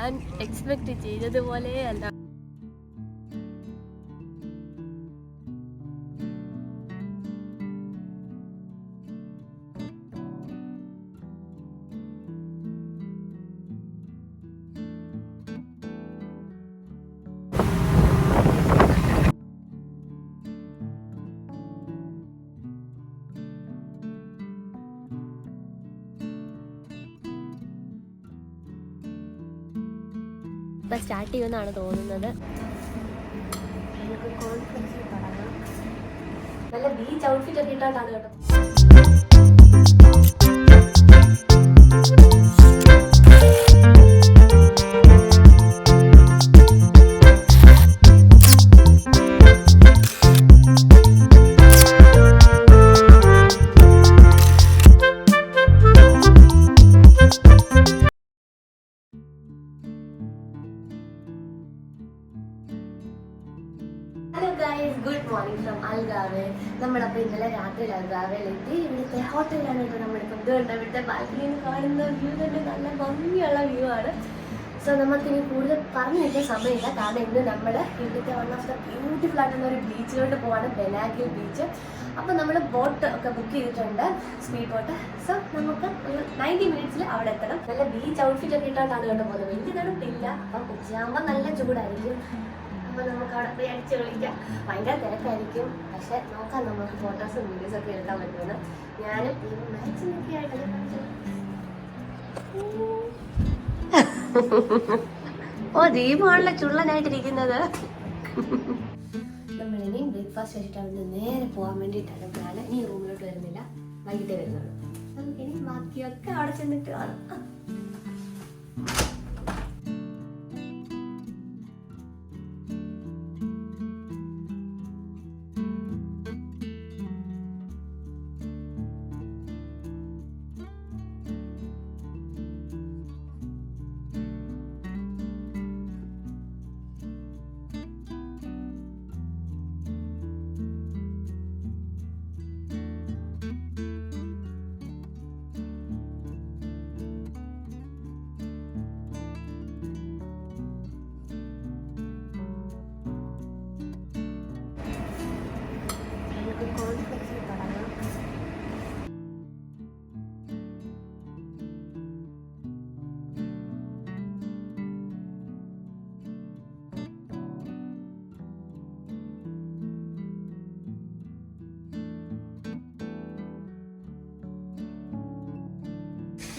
ഞാൻ എക്സ്പെക്ട് ചെയ്തതുപോലെ അല്ല. ഇപ്പം സ്റ്റാർട്ട് ചെയ്യുമെന്നാണ് തോന്നുന്നത്. നമുക്ക് കോൺഫറൻസിൽ തുടങ്ങാം. നല്ല ബീച്ച് ഔട്ട്ഫിറ്റ് ഒക്കെ ഇട്ടാണ് കേട്ടോ. Good morning from Algarve. നമ്മളപ്പോൾ ഇന്നലെ രാത്രി അൽഗാവയിലെത്തി. ഇവിടുത്തെ ഹോട്ടലിലാണ് ഇപ്പോൾ നമ്മളിപ്പോൾ ഇതുകൊണ്ട് ഇവിടുത്തെ ബാൽക്കണിയിൽ നിന്ന് കാണുന്ന വ്യൂ തന്നെ നല്ല ഭംഗിയുള്ള വ്യൂ ആണ്. സോ നമുക്കിനി കൂടുതൽ പറഞ്ഞു നിൽക്കാൻ സമയമില്ല. കാരണം ഇന്ന് നമ്മൾ ഇവിടുത്തെ വൺ ഓഫ് ദ ബ്യൂട്ടിഫുൾ ആയിട്ടുള്ള ഒരു ബീച്ചിലോട്ട് പോവാണ്, ബെനാഗിൽ ബീച്ച്. അപ്പോൾ നമ്മൾ ബോട്ട് ഒക്കെ ബുക്ക് ചെയ്തിട്ടുണ്ട്, സ്പീഡ് ബോട്ട്. സോ നമുക്ക് ഒരു 90 മിനിറ്റ്സിൽ അവിടെ എത്തണം. നല്ല ബീച്ച് ഔട്ട്ഫിറ്റ് ഒക്കെ ഇട്ടാണ് കേട്ടോ പോകുന്നത്. വലിയ തണുപ്പില്ല, അപ്പം ഉച്ചയാകുമ്പോൾ നല്ല ചൂടായിരിക്കും. അപ്പോൾ നമുക്ക് അവിടെ പോയി അടിച്ച് കളിക്കാം. ഭയങ്കര തിരക്കായിരിക്കും, പക്ഷെ നോക്കാം നമുക്ക് ഫോട്ടോസും വീഡിയോസും ഒക്കെ എടുക്കാൻ പറ്റുമെന്ന്. ഞാനും മാക്സിമൊക്കെ ആയിട്ടല്ലേ കാണിച്ചത്. ഓ ദീപമാണല്ലോ ചുള്ളനായിട്ടിരിക്കുന്നത്. നമ്മളിനി ബ്രേക്ക്ഫാസ്റ്റ് കഴിച്ചിട്ട് അവിടെ നേരെ പോകാൻ വേണ്ടിയിട്ടാണ് പ്ലാൻ. ഇനി റൂമിലോട്ട് വരുന്നില്ല, വൈകിട്ടേ വരുന്നുള്ളൂ. നമുക്കിനി ബാക്കിയൊക്കെ അവിടെ ചെന്നിട്ട് കാണാം. കോൺഫറൻസിൽ തുടങ്ങാം.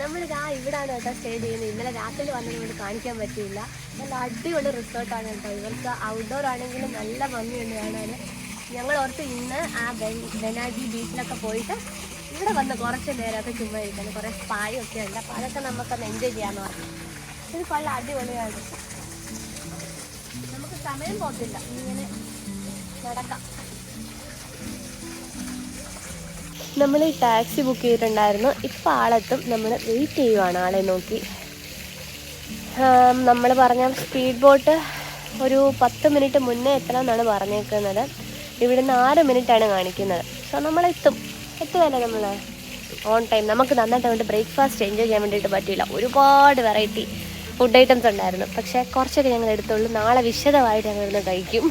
നമ്മളിതാ ഇവിടാണ് കേട്ടോ സ്റ്റേ ചെയ്യുന്നത്. ഇന്നലെ രാത്രി വന്നതുകൊണ്ട് കാണിക്കാൻ പറ്റിയില്ല. നല്ല അടിപൊളി റിസോർട്ടാണ് കേട്ടോ. ഇവർക്ക് ഔട്ട്ഡോർ ആണെങ്കിലും നല്ല ഭംഗിയുണ്ട് കാണാൻ. ഞങ്ങൾ ഓർത്ത് ഇന്ന് ആ ബെനാഗി ബീച്ചിലൊക്കെ പോയിട്ട് ഇവിടെ വന്ന് കുറച്ച് നേരമൊക്കെ ചുമ്മാ ഇരിക്കണം. കുറേ സ്പായൊക്കെ ഉണ്ട്, അപ്പോൾ അതൊക്കെ നമുക്കൊന്ന് എൻജോയ് ചെയ്യാമെന്ന് പറഞ്ഞു. ഇത് കൊള്ള അടിപൊളിയാണ്. നമുക്ക് സമയം പോകത്തില്ല, ഇങ്ങനെ നടക്കാം. നമ്മൾ ടാക്സി ബുക്ക് ചെയ്തിട്ടുണ്ടായിരുന്നു. ഇപ്പോൾ ആളെത്തും, നമ്മൾ വെയിറ്റ് ചെയ്യുവാണ് ആളെ നോക്കി. നമ്മൾ പറഞ്ഞ സ്പീഡ് ബോട്ട് ഒരു 10 മിനിറ്റ് മുന്നേ എത്തണം എന്നാണ് പറഞ്ഞേക്കുന്നത്. ഇവിടുന്ന് 6 മിനിറ്റാണ് കാണിക്കുന്നത്. സോ എത്തുകയല്ലേ നമ്മൾ ഓൺ ടൈം. നമുക്ക് നന്നായിട്ട് കൊണ്ട് ബ്രേക്ക്ഫാസ്റ്റ് എൻജോയ് ചെയ്യാൻ വേണ്ടിയിട്ട് പറ്റിയില്ല. ഒരുപാട് വെറൈറ്റി ഫുഡ് ഐറ്റംസ് ഉണ്ടായിരുന്നു, പക്ഷേ കുറച്ചൊക്കെ ഞങ്ങൾ എടുത്തുള്ളൂ. നാളെ വിശദമായിട്ട് ഞങ്ങൾ ഇന്ന് കഴിക്കും.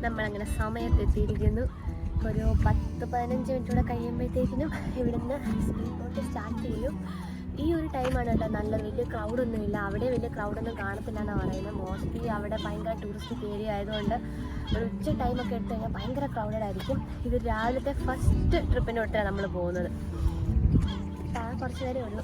നമ്മളങ്ങനെ സമയത്തെത്തിയിരിക്കുന്നു. ഒരു 10-15 മിനിറ്റ് കൂടെ കഴിയുമ്പോഴത്തേക്കിനും ഇവിടുന്ന് സ്പീഡ് ബോട്ട് സ്റ്റാർട്ട് ചെയ്യും. ഈ ഒരു ടൈമാണ് കേട്ടോ നല്ലത്. വലിയ ക്രൗഡൊന്നുമില്ല. അവിടെ വലിയ ക്രൗഡൊന്നും കാണത്തില്ല എന്നാണ് പറയുന്നത്. മോസ്റ്റ്ലി അവിടെ ഭയങ്കര ടൂറിസ്റ്റിക് ഏരിയ ആയതുകൊണ്ട് ഒരു ഉച്ച ടൈമൊക്കെ എടുത്തു കഴിഞ്ഞാൽ ഭയങ്കര ക്രൗഡഡ് ആയിരിക്കും. ഇത് രാവിലത്തെ ഫസ്റ്റ് ട്രിപ്പിനോട്ടാണ് നമ്മൾ പോകുന്നത്. കുറച്ച് നേരമേ ഉള്ളൂ.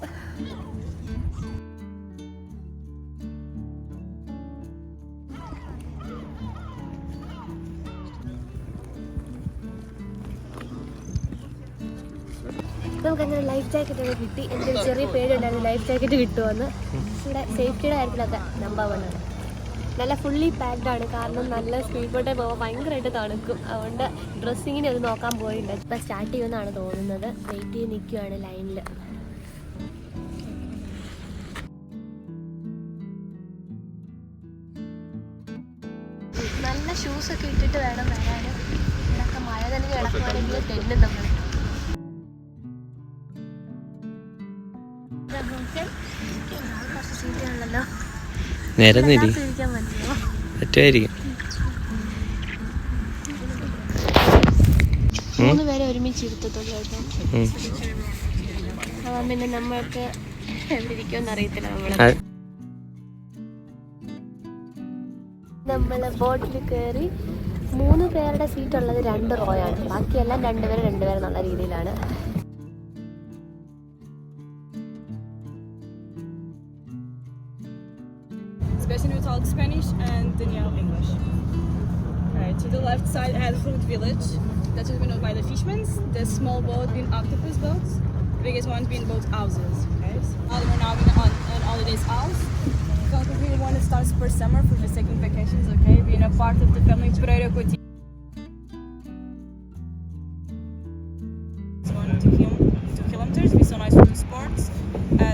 നമുക്കങ്ങനെ ലൈഫ് ജാക്കറ്റ് ഒക്കെ കിട്ടി. എൻ്റെ ഒരു ചെറിയ പേടിയുണ്ടായിരുന്നു ലൈഫ് ജാക്കറ്റ് കിട്ടുമെന്ന്. ഇവിടെ സേഫ്റ്റിയുടെ കാര്യത്തിലൊക്കെ നമ്പർ 1 ആണ്. നല്ല ഫുള്ളി പാക്ഡാണ്, കാരണം നല്ല സ്പീഡ് ബോട്ടേ പോകാൻ ഭയങ്കരമായിട്ട് തണുക്കും. അതുകൊണ്ട് ഡ്രസ്സിങ്ങിനെ അത് നോക്കാൻ പോയില്ല. ഇപ്പം സ്റ്റാർട്ട് ചെയ്യുമെന്നാണ് തോന്നുന്നത്. വെയിറ്റ് ചെയ്ത് നിൽക്കുകയാണ് ലൈനിൽ. നല്ല ഷൂസൊക്കെ ഇട്ടിട്ട് വേണം വരാൻ. ഇവിടെയൊക്കെ മഴ തന്നെ കിടക്കുവാണെങ്കിൽ തെന്നും നമ്മൾ. കുറച്ച് സീറ്റാണല്ലോ, ഇരിക്കാൻ പറ്റുമോ? പറ്റുമായിരിക്കും. 3 പേരെ ഒരുമിച്ച് ഇരുത്തത്തുള്ളൂ കേട്ടോ. അപ്പം പിന്നെ നമ്മൾക്ക് എവിടെ ഇരിക്കുമെന്ന് അറിയത്തില്ല. നമ്മൾ ബോട്ടിൽ കയറി 3 പേരുടെ സീറ്റുള്ളത് 2 റോയാണ്. ബാക്കിയെല്ലാം 2 പേര് എന്നുള്ള രീതിയിലാണ്. Sebastian will talk Spanish and Danielle English. Alright, to the left side has Fruit Village. That is been owned by the fishermen. The small boat being octopus boats. The biggest ones being boat houses. Okay, so we're now on an holidays house. Because we want to start for summer for the second vacations. Okay, being a part of the family. It's 2 kilometers. We so nice for the sports.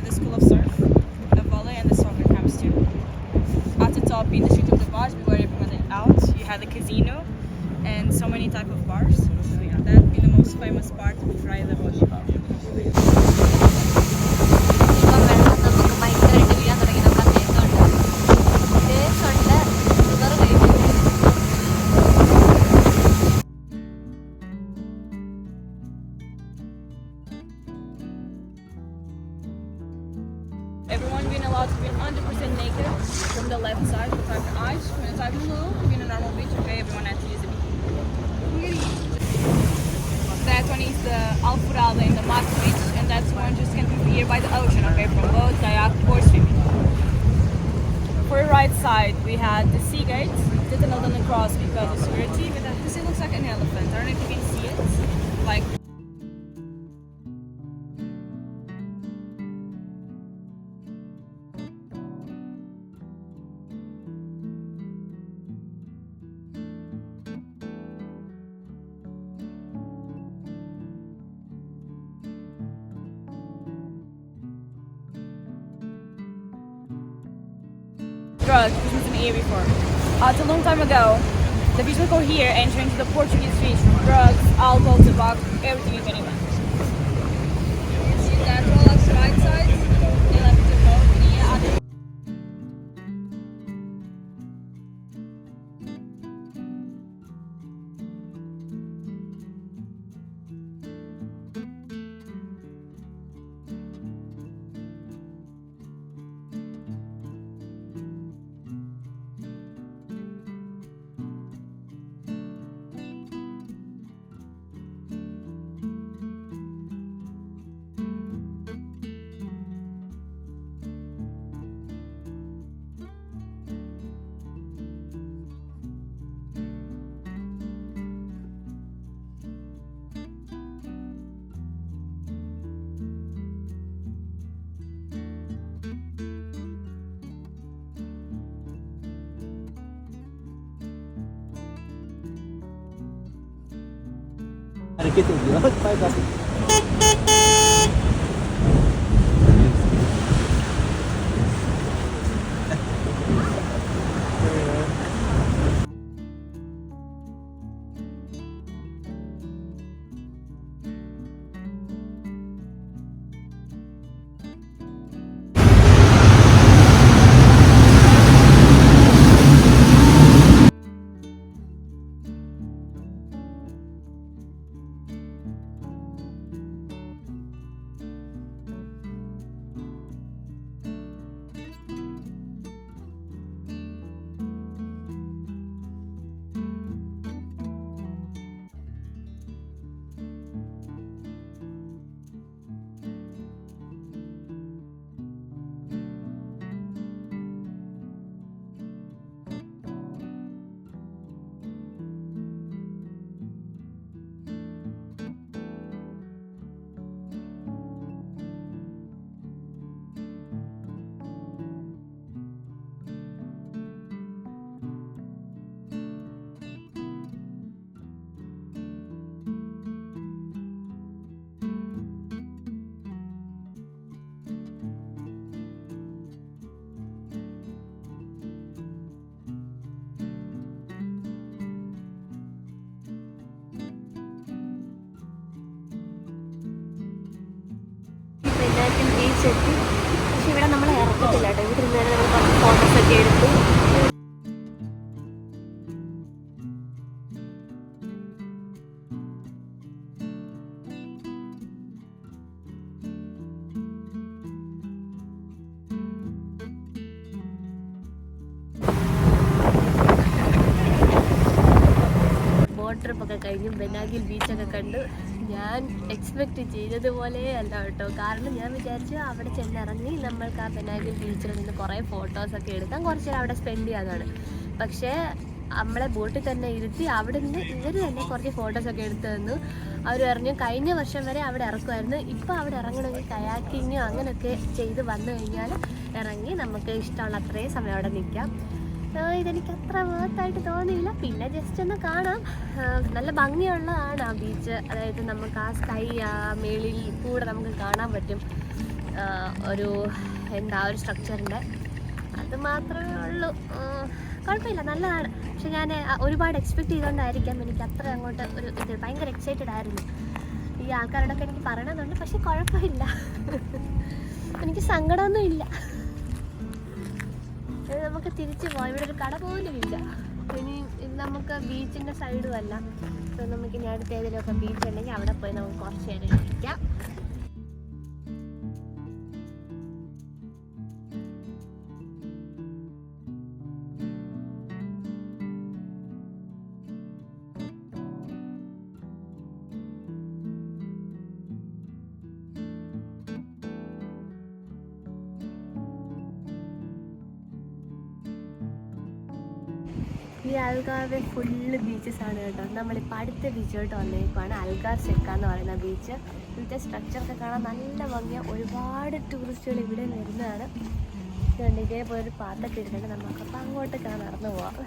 The school of surf, the volley, and the soccer camps too. At the top in the street of the bars, where everyone is out, you have the casino and so many type of bars. So yeah, that be the most famous part of Praia da Boa. Everyone being allowed to be 100% naked from the left side, the type of ice. From the type below, being a normal beach, okay, everyone has to use a bikini. That one is the Alfurada in the Mato Beach, and that's one just can be here by the ocean, okay, from boat, kayak, or swimming. For the right side, we had the sea gate. Didn't know them across because of security, but this it looks like an elephant. I don't know if you can see it. Like. Drugs, this was an area before. It's a long time ago. The beach will go here, enter into the Portuguese beach. Drugs, alcohol, tobacco, everything you can imagine. You see that all on the right side? They left the boat here. Hareket ediyor. Fayda. തിരിച്ചെത്തി. പക്ഷെ ഇവിടെ നമ്മൾ ഇറക്കത്തില്ല കേട്ടോ. ഇവിടെ നിന്ന് നമ്മൾ കുറച്ച് ഫോട്ടോസൊക്കെ എടുത്തു. ട്രിപ്പൊക്കെ കഴിഞ്ഞ് ബെനാഗിൽ ബീച്ചൊക്കെ കണ്ട് ഞാൻ എക്സ്പെക്റ്റ് ചെയ്തതുപോലെ അല്ല കേട്ടോ. കാരണം ഞാൻ വിചാരിച്ചു അവിടെ ചെന്നിറങ്ങി നമ്മൾക്ക് ആ ബെനാഗിൽ ബീച്ചിൽ നിന്ന് കുറേ ഫോട്ടോസൊക്കെ എടുക്കാം, കുറച്ച് നേരം അവിടെ സ്പെൻഡ് ചെയ്യാനാണ്. പക്ഷേ നമ്മളെ ബോട്ടിൽ തന്നെ ഇരുത്തി അവിടെ നിന്ന് ഇവർ തന്നെ കുറച്ച് ഫോട്ടോസൊക്കെ എടുത്തു തന്നു. അവർ പറഞ്ഞു കഴിഞ്ഞ വർഷം വരെ അവിടെ ഇറക്കുമായിരുന്നു, ഇപ്പോൾ അവിടെ ഇറങ്ങണമെങ്കിൽ കയാക്കിങ്ങോ അങ്ങനെയൊക്കെ ചെയ്ത് വന്നു കഴിഞ്ഞാൽ ഇറങ്ങി നമുക്ക് ഇഷ്ടമുള്ള അത്രയും സമയം അവിടെ നിൽക്കാം. ഇതെനിക്ക് അത്ര വേർത്തായിട്ട് തോന്നിയില്ല. പിന്നെ ജസ്റ്റ് ഒന്ന് കാണാം. നല്ല ഭംഗിയുള്ളതാണ് ആ ബീച്ച്. അതായത് നമുക്ക് ആ സ്കൈ ആ മേളിൽ കൂടെ നമുക്ക് കാണാൻ പറ്റും ഒരു ഒരു സ്ട്രക്ചറിൻ്റെ. അത് മാത്രമേ ഉള്ളൂ. കുഴപ്പമില്ല, നല്ലതാണ്. പക്ഷെ ഞാൻ ഒരുപാട് എക്സ്പെക്റ്റ് ചെയ്തുകൊണ്ടായിരിക്കാം എനിക്ക് അത്ര അങ്ങോട്ട് ഒരു ഭയങ്കര എക്സൈറ്റഡ് ആയിരുന്നു. ഈ ആൾക്കാരോടൊക്കെ എനിക്ക് പറയണമെന്നുണ്ട്, പക്ഷെ കുഴപ്പമില്ല, എനിക്ക് സങ്കടമൊന്നും ഇല്ല. നമുക്ക് തിരിച്ചു പോകാം. ഇവിടെ ഒരു കട പോലും ഇല്ല. ഇനി ഇത് നമുക്ക് ബീച്ചിൻ്റെ സൈഡും അല്ല. അപ്പോൾ നമുക്കിനി അടുത്ത ഏതെങ്കിലുമൊക്കെ ബീച്ച് ഉണ്ടെങ്കിൽ അവിടെ പോയി നമുക്ക് കുറച്ച് നേരം ഇരിക്കാം. ഈ അൽഗാർവെ ഫുള്ള് ബീച്ചസ് ആണ് കേട്ടോ. നമ്മളിപ്പോൾ അടുത്ത ബീച്ചോട്ട് വന്നേക്കുവാണ്. അൽഗാർ ചെക്ക എന്ന് പറയുന്ന ബീച്ച്. ഇവിടുത്തെ സ്ട്രക്ചറൊക്കെ കാണാൻ നല്ല ഭംഗിയാണ്. ഒരുപാട് ടൂറിസ്റ്റുകൾ ഇവിടെ വരുന്നതാണ്. ഇതുകൊണ്ട് ഇതേപോലെ ഒരു പാത്തൊക്കെ ഇട്ടിട്ടുണ്ട്. നമുക്കപ്പോൾ അങ്ങോട്ടൊക്കെ നടന്നു പോവാം.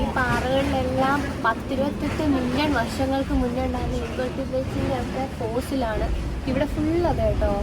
ഈ പാറകളിലെല്ലാം 10-28 മില്യൺ വർഷങ്ങൾക്ക് മുന്നേ ഉണ്ടായിരുന്ന ഇൻവെർട്ടിബ്രേറ്റ്സിൻ്റെ ഒക്കെ ഫോസിലാണ്. ഇവിടെ ഫുൾ അതെ കേട്ടോ.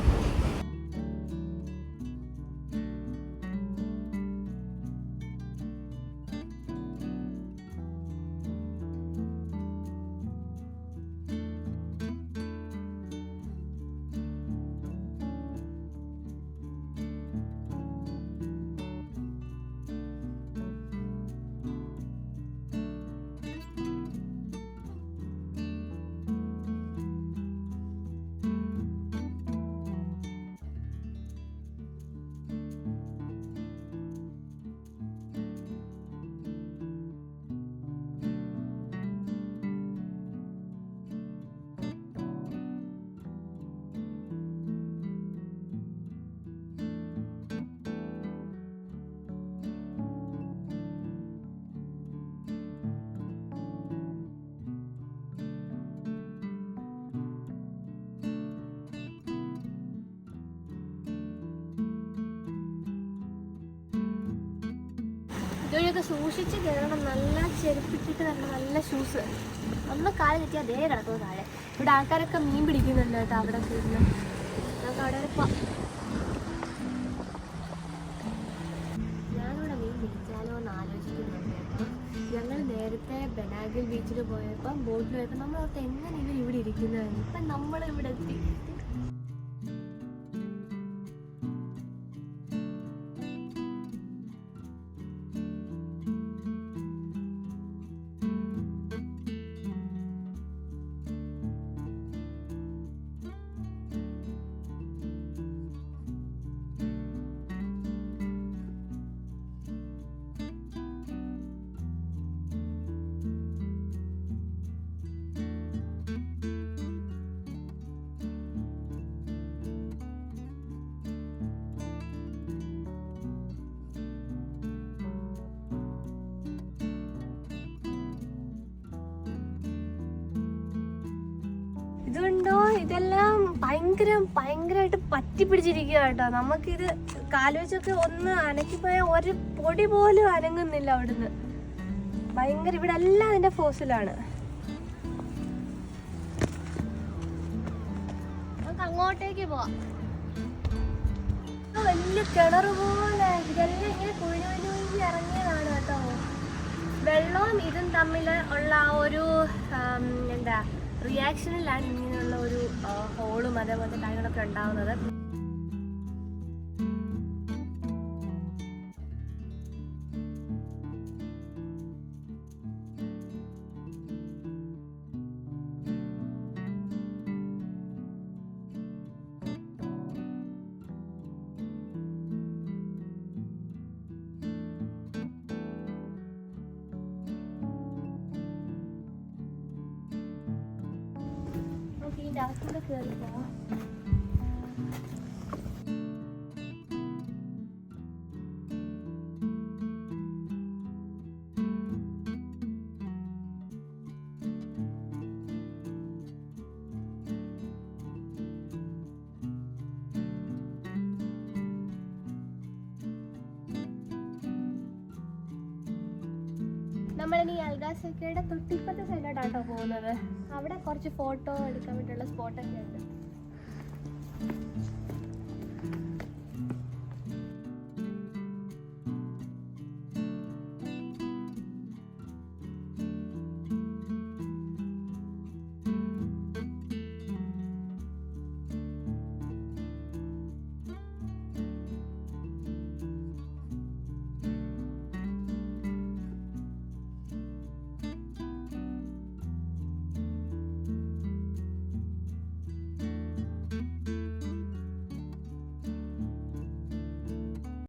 ഇതൊക്കെ സൂക്ഷിച്ച് കയറണം. നല്ല ചെരുപ്പിട്ടിട്ട് തന്നെ നല്ല ഷൂസ്. ഒന്ന് കാല് തെറ്റിയാൽ അതേ കിടക്കും താഴെ. ഇവിടെ ആൾക്കാരൊക്കെ മീൻ പിടിക്കുന്നുണ്ട് കേട്ടോ. അവിടെ ഇരുന്ന് നമുക്ക് അവിടെ ഞാനിവിടെ മീൻ പിടിച്ചാലോ എന്ന് ആലോചിക്കുന്നുണ്ട് കേട്ടോ. ഞങ്ങൾ നേരത്തെ ബെനാഗിൽ ബീച്ചിൽ പോയപ്പോൾ ബോട്ടിൽ പോയപ്പോൾ നമ്മളോർത്ത് എങ്ങനെ ഇവർ ഇവിടെ ഇരിക്കുന്നതെന്ന്. ഇപ്പം നമ്മളിവിടെ എത്തി. ഇതുണ്ടോ, ഇതെല്ലാം ഭയങ്കരമായിട്ട് പറ്റി പിടിച്ചിരിക്കുക കേട്ടോ. നമുക്കിത് കാലുവെച്ചൊക്കെ ഒന്ന് അനക്കിപ്പോയ ഒരു പൊടി പോലും അനങ്ങുന്നില്ല അവിടുന്ന്. ഭയങ്കര, ഇവിടെ എല്ലാം അതിന്റെ ഫോസിലാണ്. നമുക്ക് അങ്ങോട്ടേക്ക് പോവാം. വലിയ കിണർ പോലെ ഇതെല്ലാം ഇങ്ങനെ കുഴിഞ്ഞു ഇറങ്ങിയതാണ് കേട്ടോ. വെള്ളവും ഇതും തമ്മിൽ ഉള്ള ആ ഒരു എന്താ റിയാക്ഷനിലാണ് ഇങ്ങനെയുള്ള ഒരു ഹോളും അതേപോലത്തെ കാര്യങ്ങളൊക്കെ ഉണ്ടാവുന്നത്. അകത്തൂടെ കയറി പോവാം. നമ്മളിനി അൽഗാസക്കയുടെ തൊട്ടിപ്പത്തെ സൈഡിലോട്ടാട്ടോ പോകുന്നത്. അവിടെ കുറച്ച് ഫോട്ടോ എടുക്കാൻ വേണ്ടിയുള്ള സ്പോട്ടൊക്കെ ഉണ്ട്.